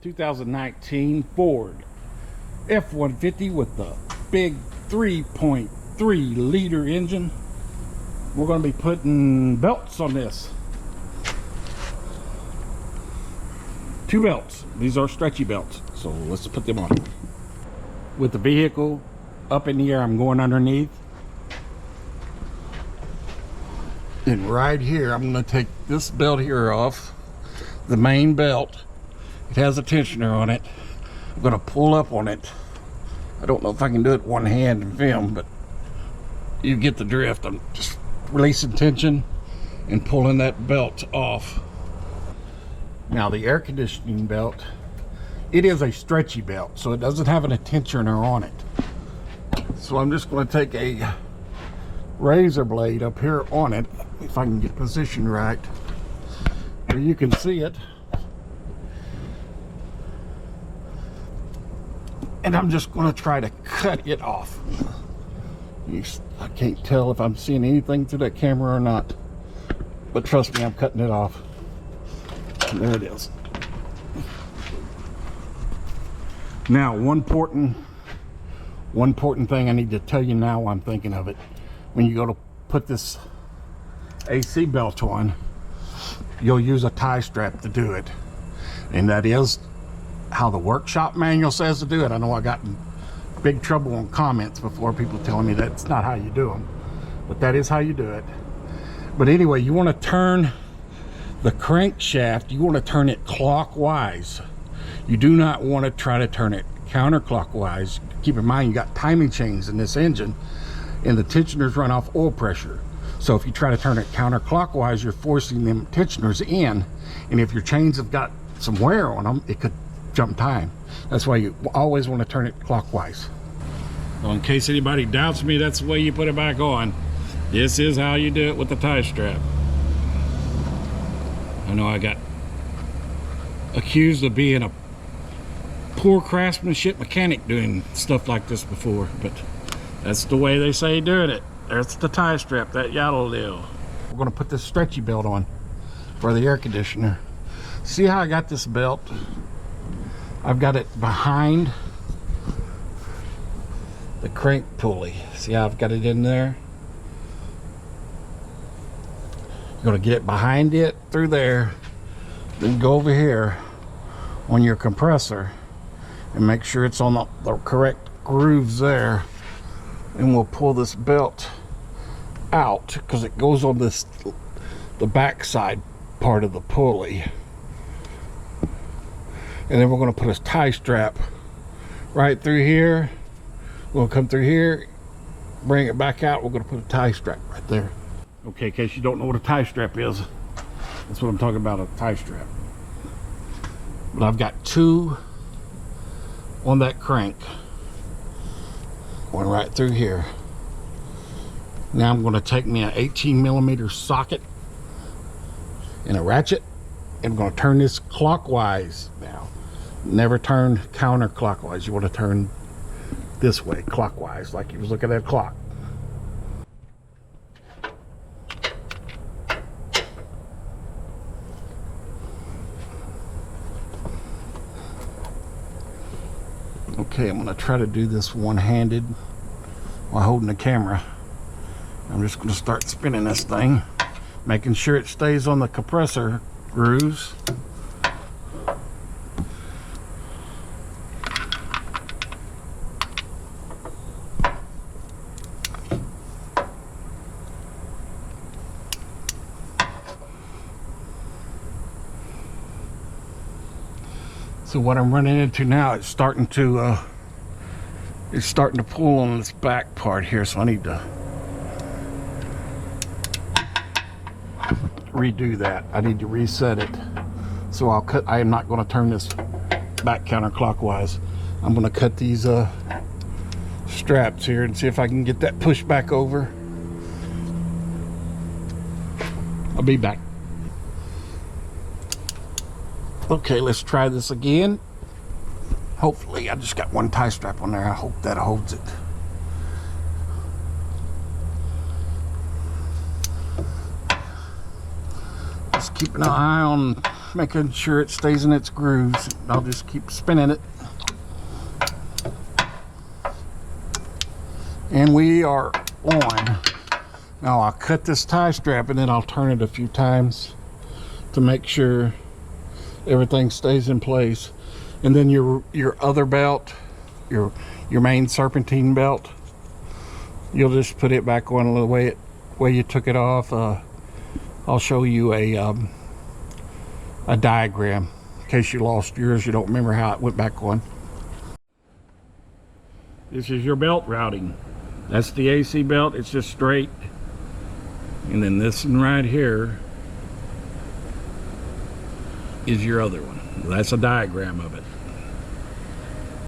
2019 Ford F150 with the big 3.3 liter engine. We're going to be putting belts on this. 2 belts. These are stretchy belts, so let's put them on. With the vehicle up in the air, I'm going underneath. And right here, I'm going to take this belt here off, the main belt. It has a tensioner on it. I'm going to pull up on it. I don't know if I can do it one hand and film, but you get the drift. I'm just releasing tension and pulling that belt off. Now the air conditioning belt, it is a stretchy belt, so it doesn't have an tensioner on it. So I'm just going to take a razor blade up here on it, if I can get positioned right, where you can see it. And I'm just going to try to cut it off. I can't tell if I'm seeing anything through that camera or not, but trust me, I'm cutting it off. And there it is. Now, one important thing I need to tell you now while I'm thinking of it. When you go to put this AC belt on, you'll use a tie strap to do it. And that is how the workshop manual says to do it. I know I got in big trouble on comments before, people telling me that's not how you do them, but that is how you do it. But anyway, you want to turn the crankshaft, you want to turn it clockwise. You do not want to try to turn it counterclockwise. Keep in mind, you got timing chains in this engine, and the tensioners run off oil pressure. So if you try to turn it counterclockwise, you're forcing them tensioners in, and if your chains have got some wear on them, it could jump time. That's why you always want to turn it clockwise. Well, in case anybody doubts me, that's the way you put it back on. This is how you do it with the tie strap. I know I got accused of being a poor craftsmanship mechanic doing stuff like this before, but that's the way they say doing it. There's the tie strap, that yellow deal. We're going to put this stretchy belt on for the air conditioner. See how I got this belt? I've got it behind the crank pulley. See how I've got it in there? You're going to get it behind it through there, then go over here on your compressor and make sure it's on the correct grooves there, and we'll pull this belt out because it goes on the backside part of the pulley. And then we're going to put a tie strap right through here. We'll come through here, bring it back out. We're going to put a tie strap right there. Okay, in case you don't know what a tie strap is, that's what I'm talking about, a tie strap. But I've got 2 on that crank, one right through here. Now I'm going to take me an 18mm socket and a ratchet, and I'm going to turn this clockwise now. Never turn counterclockwise. You want to turn this way, clockwise, like you was looking at a clock. Okay, I'm going to try to do this one-handed while holding the camera. I'm just going to start spinning this thing, making sure it stays on the compressor grooves. So what I'm running into now, it's starting to pull on this back part here, so I need to redo that. I need to reset it. So I am not going to turn this back counterclockwise. I'm going to cut these straps here and see if I can get that pushed back over. I'll be back. Okay, let's try this again. Hopefully, I just got one tie strap on there. I hope that holds it. Just keeping an eye on making sure it stays in its grooves. I'll just keep spinning it. And we are on. Now I'll cut this tie strap and then I'll turn it a few times to make sure everything stays in place. And then your other belt, your main serpentine belt, you'll just put it back on the way you took it off. I'll show you a diagram in case you lost yours, you don't remember how it went back on. This is your belt routing. That's the AC belt, it's just straight. And then this one right here is your other one. That's a diagram of it.